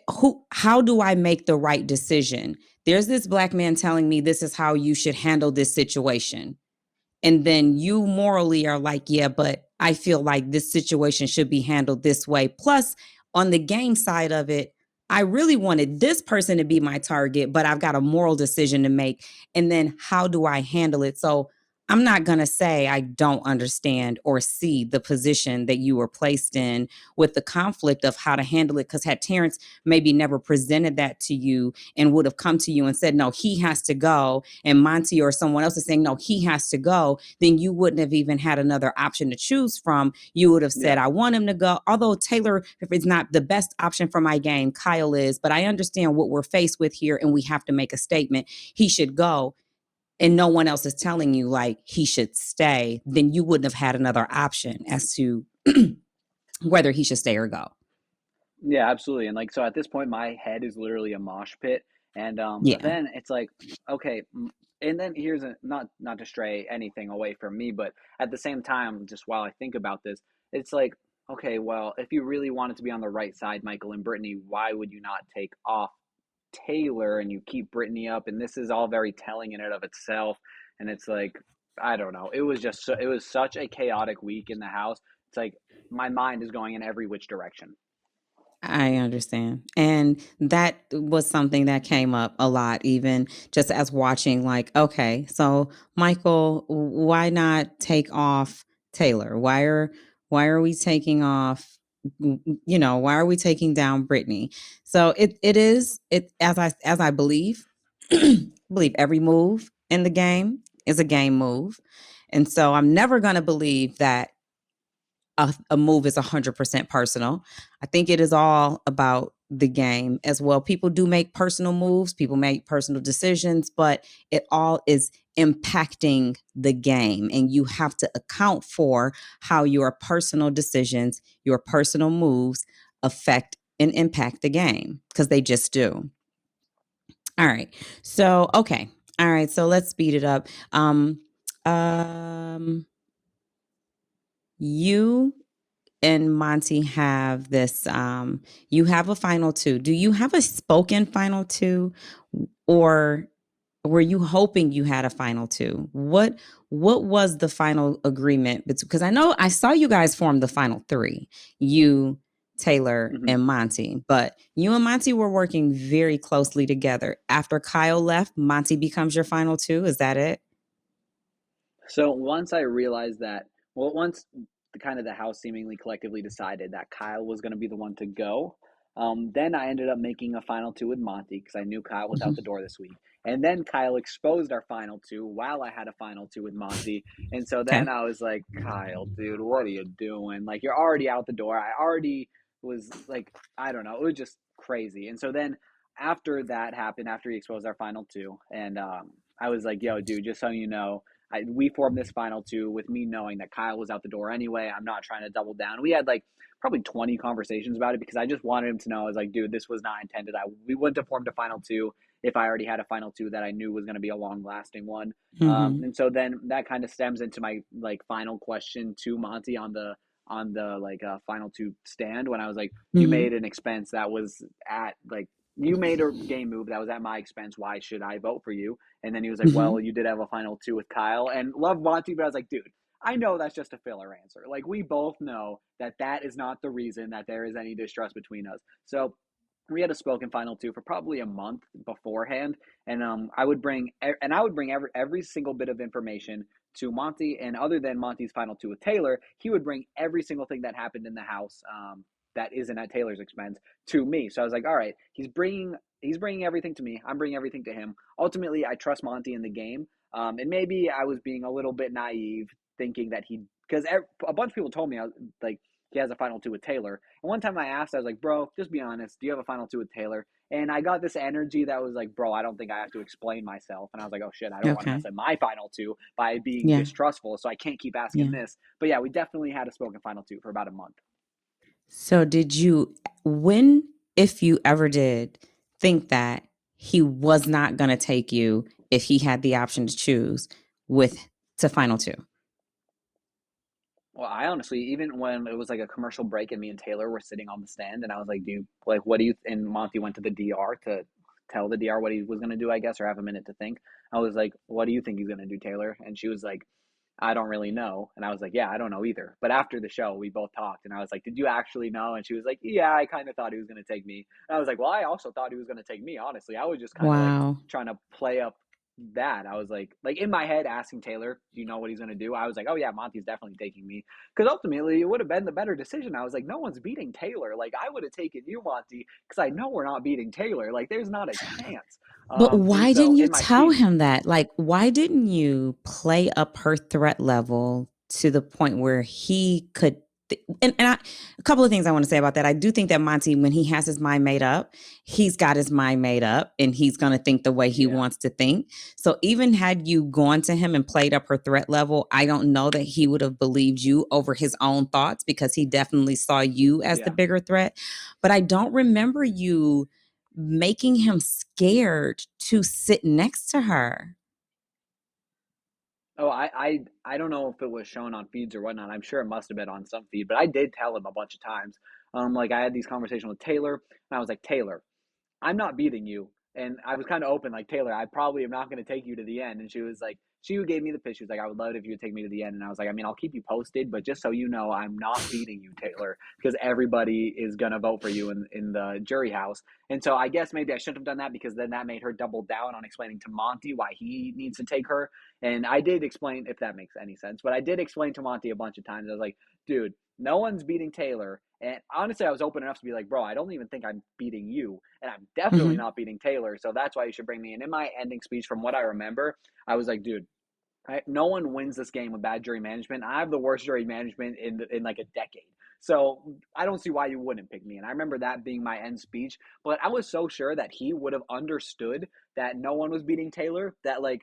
who how do I make the right decision? There's this black man telling me this is how you should handle this situation. And then you morally are like, yeah, but I feel like this situation should be handled this way. Plus, on the game side of it, I really wanted this person to be my target, but I've got a moral decision to make. And then how do I handle it? So I'm not going to say I don't understand or see the position that you were placed in with the conflict of how to handle it. Because had Terrence maybe never presented that to you and would have come to you and said, no, he has to go, and Monty or someone else is saying, no, he has to go, then you wouldn't have even had another option to choose from. You would have said, Yeah. I want him to go. Although Taylor, if it's not the best option for my game, Kyle is, but I understand what we're faced with here and we have to make a statement. He should go. And no one else is telling you like he should stay, then you wouldn't have had another option as to whether he should stay or go. Yeah, absolutely. And like so at this point my head is literally a mosh pit and Yeah. then it's like okay, and then here's a not to stray anything away from me, but at the same time just while I think about this, it's like okay, well, if you really wanted to be on the right side, Michael and Brittany, why would you not take off Taylor and you keep Brittany up? And this is all very telling in and of itself. And it's like, I don't know. It was just, it was such a chaotic week in the house. It's like my mind is going in every which direction. I understand. And that was something that came up a lot, even just as watching, like, okay, so Michael, why not take off Taylor? Why are we taking off, why are we taking down Brittany? So it is it as I believe, believe every move in the game is a game move. And so I'm never gonna believe that a move is 100% personal. I think it is all about the game as well. People do make personal moves, people make personal decisions, but it all is impacting the game. And you have to account for how your personal decisions, your personal moves affect and impact the game because they just do. All right. So, okay. All right. So let's speed it up. Um, you and Monty have this you have a final two. Do you have a spoken final two, or were you hoping you had a final two? What was the final agreement? Because I know I saw you guys form the final three. You, Taylor, Hmm. and Monty, but you and Monty were working very closely together. After Kyle left, Monty becomes your final two. Is that it? So once I realized that, well, once the kind of the house seemingly collectively decided that Kyle was going to be the one to go, then I ended up making a final two with Monty because I knew Kyle was out the Mhm. door this week. And then Kyle exposed our final two while I had a final two with Monty. And so then Okay. I was like, Kyle, dude, what are you doing? Like, you're already out the door. I already was like, I don't know. It was just crazy. And so then after that happened, after he exposed our final two, and I was like, yo, dude, just so you know, we formed this final two with me knowing that Kyle was out the door anyway. I'm not trying to double down. We had like probably 20 conversations about it because I just wanted him to know. I was like, dude, this was not intended. We wouldn't have formed a final two if I already had a final two that I knew was going to be a long lasting one. Mm-hmm. And so then that kind of stems into my like final question to Monty on the like final two stand when I was like, you Mm-hmm. made an expense that was at like you made a game move that was at my expense. Why should I vote for you? And then he was like, Mm-hmm. well, you did have a final two with Kyle and love Monty, but I was like, dude, I know that's just a filler answer. Like we both know that that is not the reason that there is any distrust between us. So we had a spoken final two for probably a month beforehand, and I would bring every single bit of information to Monty, and other than Monty's final two with Taylor, he would bring every single thing that happened in the house, that isn't at Taylor's expense, to me. So I was like, all right, he's bringing everything to me. I'm bringing everything to him. Ultimately, I trust Monty in the game, and maybe I was being a little bit naive, thinking that he, because a bunch of people told me, like, he has a final two with Taylor. And one time I asked, I was like, bro, just be honest. Do you have a final two with Taylor? And I got this energy that was like, bro, I don't think I have to explain myself. And I was like, oh shit, I don't want to mess Okay. up my final two by being Yeah. distrustful. So I can't keep asking Yeah. this. But yeah, we definitely had a spoken final two for about a month. So did you, when, if you ever did, think that he was not going to take you if he had the option to choose with to final two? Well, I honestly, even when it was like a commercial break and me and Taylor were sitting on the stand, and I was like, "Do you like what do you?" And Monty went to the DR to tell the DR what he was gonna do, I guess, or have a minute to think. I was like, "What do you think he's gonna do, Taylor?" And she was like, "I don't really know." And I was like, "Yeah, I don't know either." But after the show, we both talked, and I was like, "Did you actually know?" And she was like, "Yeah, I kind of thought he was gonna take me." And I was like, "Well, I also thought he was gonna take me. Honestly, I was just kind of like Wow. trying to play up that. I was like in my head asking Taylor, "Do you know what he's gonna do?" I was like, "Oh yeah, Monty's definitely taking me." Because ultimately, it would have been the better decision. I was like, "No one's beating Taylor. Like, I would have taken you, Monty, because I know we're not beating Taylor. Like, there's not a chance." But And why so didn't you in my tell speech, him that? Like, why didn't you play up her threat level to the point where he could? A couple of things I want to say about that. I do think that Monty, when he has his mind made up, he's got his mind made up and he's going to think the way he yeah, wants to think. So even had you gone to him and played up her threat level, I don't know that he would have believed you over his own thoughts because he definitely saw you as the yeah. bigger threat. But I don't remember you making him scared to sit next to her. Oh, I don't know if it was shown on feeds or whatnot. I'm sure it must have been on some feed, but I did tell him a bunch of times. Like I had these conversations with Taylor, and I was like, Taylor, I'm not beating you. And I was kind of open, like, Taylor, I probably am not going to take you to the end. And she was like, she who gave me the pitch, she was like, I would love it if you would take me to the end. And I was like, I mean, I'll keep you posted, but just so you know, I'm not beating you, Taylor, because everybody is going to vote for you in the jury house. And so I guess maybe I shouldn't have done that because then that made her double down on explaining to Monty why he needs to take her. And I did explain, if that makes any sense, but I did explain to Monty a bunch of times. I was like, dude, no one's beating Taylor. And honestly, I was open enough to be like, bro, I don't even think I'm beating you. And I'm definitely Mm-hmm. not beating Taylor. So that's why you should bring me in. In my ending speech, from what I remember, I was like, dude, no one wins this game with bad jury management. I have the worst jury management in like a decade. So I don't see why you wouldn't pick me. And I remember that being my end speech. But I was so sure that he would have understood that no one was beating Taylor that like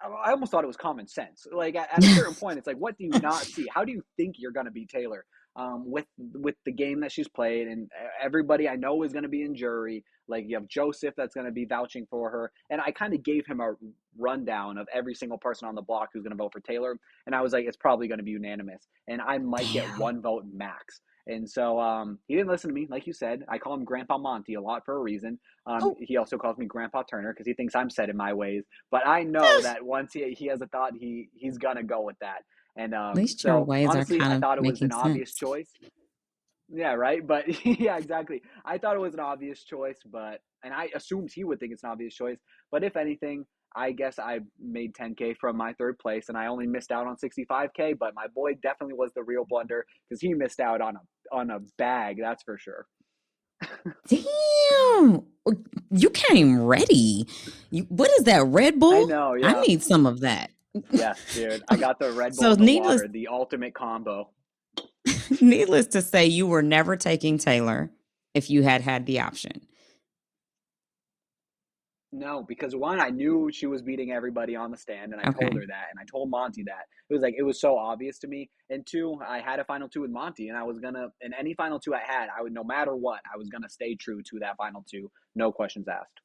I almost thought it was common sense. Like at a certain point, it's like, what do you not see? How do you think you're going to beat Taylor with the game that she's played, and everybody I know is going to be in jury. Like you have Joseph that's going to be vouching for her, and I kind of gave him a rundown of every single person on the block who's going to vote for Taylor, and I was like, it's probably going to be unanimous, and I might get Damn. one vote max. And so he didn't listen to me, like you said. I call him Grandpa Monty a lot for a reason. Oh, He also calls me Grandpa Turner because he thinks I'm set in my ways. But I know that once he has a thought, he's gonna go with that. And at least your so ways are honestly, kind I of thought it was making an obvious sense. choice. Yeah, right. But yeah, exactly. I thought it was an obvious choice, but and I assumed he would think it's an obvious choice. But if anything, I guess I made 10K from my third place, and I only missed out on 65K. But my boy definitely was the real blunder because he missed out on a bag. That's for sure. Damn. You came ready. What is that, Red I Bull? know. I Yeah. need some of that. Yes, dude. I got the Red Bull So and the needless water, the ultimate combo. needless to say, you were never taking Taylor if you had had the option. No, because one, I knew she was beating everybody on the stand, and I told Okay. her that, and I told Monty that. It was like it was so obvious to me. And two, I had a final two with Monty, and I was gonna, in any final two I had, I would no matter what, I was gonna stay true to that final two, no questions asked.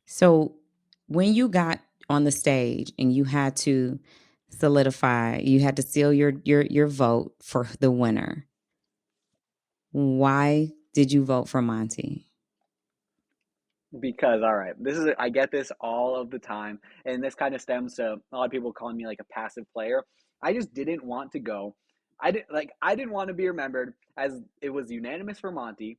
So when you got on the stage and you had to solidify, you had to seal your vote for the winner. Why did you vote for Monty? Because all right, I get this all of the time, and this kind of stems to a lot of people calling me like a passive player. I just didn't want to go. I didn't want to be remembered as it was unanimous for Monty.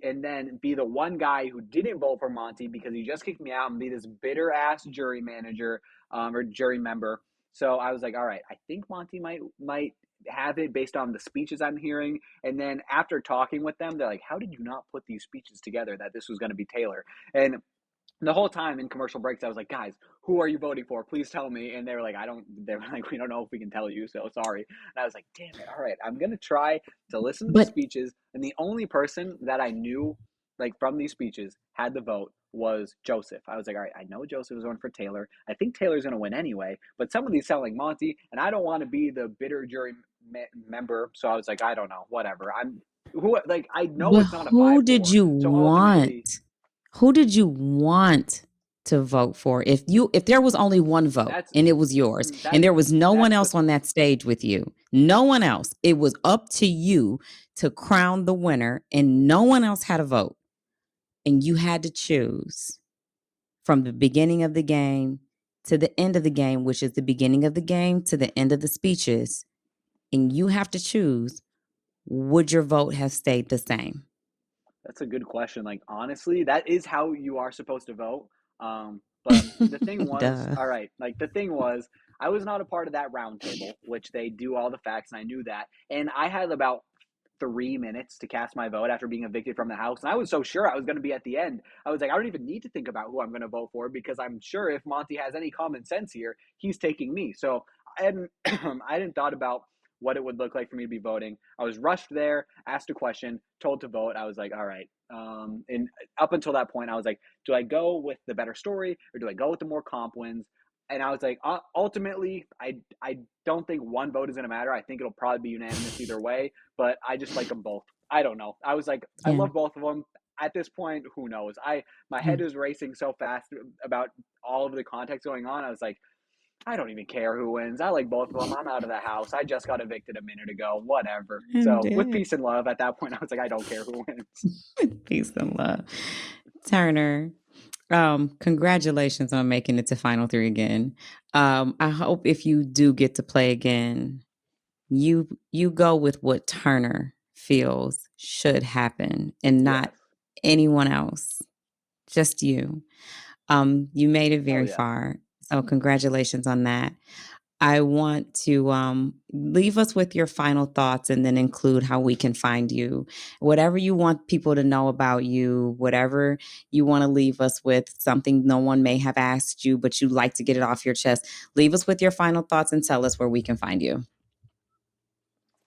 and then be the one guy who didn't vote for Monty because he just kicked me out and be this bitter ass jury manager or jury member. So I was like, all right, I think Monty might have it based on the speeches I'm hearing. And then after talking with them, they're like, how did you not put these speeches together that this was going to be Taylor? And the whole time in commercial breaks, I was like, guys, who are you voting for? Please tell me. And they were like, they were like, we don't know if we can tell you. So sorry. And I was like, damn it. All right. I'm going to try to listen to the But speeches. And the only person that I knew, like from these speeches, had the vote was Joseph. I was like, all right, I know Joseph is going for Taylor. I think Taylor's going to win anyway. But some of these sound like Monty. And I don't want to be the bitter jury member. So I was like, I don't know. Whatever. I know but it's not a 5-4. So ultimately, who did you want to vote for? If there was only one vote that's and it was yours and that there was no one that's the else on that stage with you, no one else, it was up to you to crown the winner and no one else had a vote and you had to choose from the beginning of the game to the end of the game, which is the beginning of the game to the end of the speeches, and you have to choose, would your vote have stayed the same? That's a good question. Like honestly, that is how you are supposed to vote. But the thing was, Duh. all right, like the thing was, I was not a part of that round table, which they do all the facts, and I knew that. And I had about 3 minutes to cast my vote after being evicted from the house. And I was so sure I was going to be at the end. I was like, I don't even need to think about who I'm going to vote for because I'm sure if Monty has any common sense here, he's taking me. So I hadn't, I hadn't thought about what it would look like for me to be voting. I was rushed there, asked a question, told to vote. I was like, all right. And up until that point, I was like, do I go with the better story or do I go with the more comp wins? And I was like, ultimately, I don't think one vote is going to matter. I think it'll probably be unanimous either way, but I just like them both. I don't know. I was like, I Yeah. love both of them. At this point, who knows? My head is racing so fast about all of the context going on. I was like, I don't even care who wins. I like both of them. I'm out of the house. I just got evicted a minute ago. Whatever. I'm So with dead. peace and love, at that point, I was like, I don't care who wins. Peace and love. Turner, congratulations on making it to Final Three again. I hope if you do get to play again, you go with what Turner feels should happen and not Yes. anyone else. Just you. You made it Hell very yeah. far. So congratulations on that. I want to leave us with your final thoughts and then include how we can find you. Whatever you want people to know about you, whatever you want to leave us with, something no one may have asked you, but you'd like to get it off your chest. Leave us with your final thoughts and tell us where we can find you.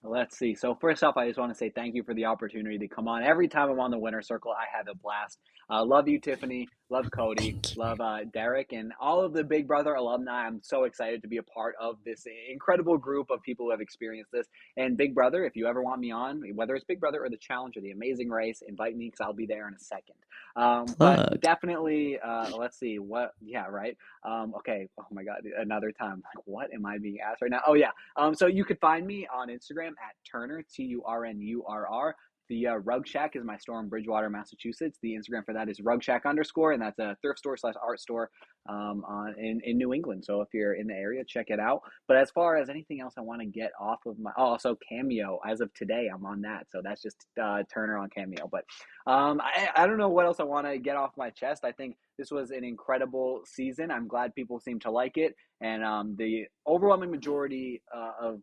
Let's see. So first off, I just want to say thank you for the opportunity to come on. Every time I'm on the winner circle, I have a blast. Love you, Tiffany. Love Cody. Thank you. Love Derek and all of the Big Brother alumni. I'm so excited to be a part of this incredible group of people who have experienced this. And Big Brother, if you ever want me on, whether it's Big Brother or the Challenge or the Amazing Race, invite me because I'll be there in a second. But Plug. definitely, let's see what. Yeah, right. Okay. Oh my God. Another time. Like, what am I being asked right now? Oh yeah. So you could find me on Instagram at Turner, Turnurr. The Rug Shack is my store in Bridgewater, Massachusetts. The Instagram for that is Rug Shack _, and that's a thrift store / art store in New England. So if you're in the area, check it out. But as far as anything else I want to get off of also Cameo. As of today, I'm on that. So that's just Turner on Cameo. But I don't know what else I want to get off my chest. I think this was an incredible season. I'm glad people seem to like it. And the overwhelming majority of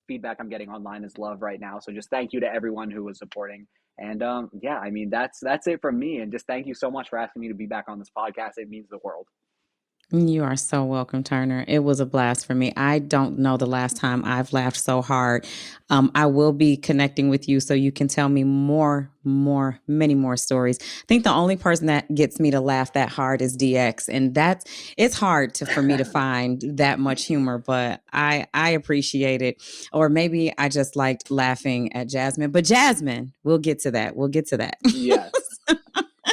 feedback I'm getting online is love right now. So just thank you to everyone who was supporting. And yeah, I mean that's it from me. And just thank you so much for asking me to be back on this podcast. It means the world. You are so welcome, Turner. It was a blast for me. I don't know the last time I've laughed so hard. I will be connecting with you so you can tell me many more stories. I think the only person that gets me to laugh that hard is DX, and it's hard for me to find that much humor. But I appreciate it, or maybe I just liked laughing at Jasmine. But Jasmine, we'll get to that. We'll get to that. Yes.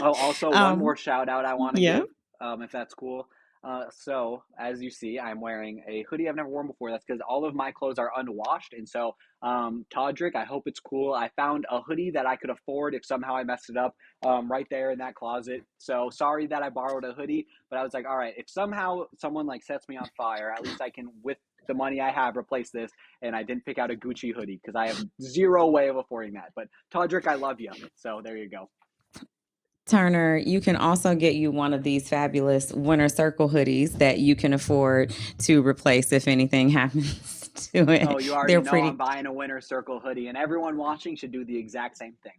Oh, also one more um, shout out I want to yeah. give, if that's cool. So as you see, I'm wearing a hoodie I've never worn before. That's because all of my clothes are unwashed. And so, Todrick, I hope it's cool. I found a hoodie that I could afford if somehow I messed it up, right there in that closet. So sorry that I borrowed a hoodie, but I was like, all right, if somehow someone like sets me on fire, at least I can, with the money I have, replace this. And I didn't pick out a Gucci hoodie because I have zero way of affording that. But Todrick, I love you. So there you go. Turner, you can also get you one of these fabulous Winter Circle hoodies that you can afford to replace if anything happens to Oh, it. you already They're know I'm pretty. buying a Winter Circle hoodie, and everyone watching should do the exact same thing.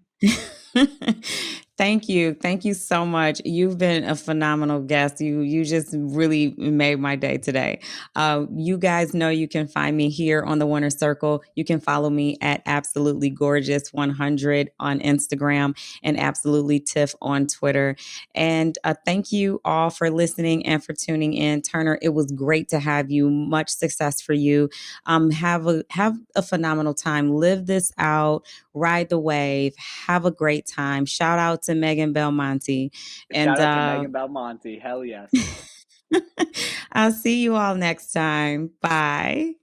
Thank you. Thank you so much. You've been a phenomenal guest. You just really made my day today. You guys know you can find me here on the Winter Circle. You can follow me at Absolutely Gorgeous 100 on Instagram and Absolutely Tiff on Twitter. And thank you all for listening and for tuning in. Turner, it was great to have you. Much success for you. Have a phenomenal time. Live this out, ride the wave, have a great time. Shout out to Megan Belmonte. And Shout out to Megan Belmonte. Hell yes. I'll see you all next time. Bye.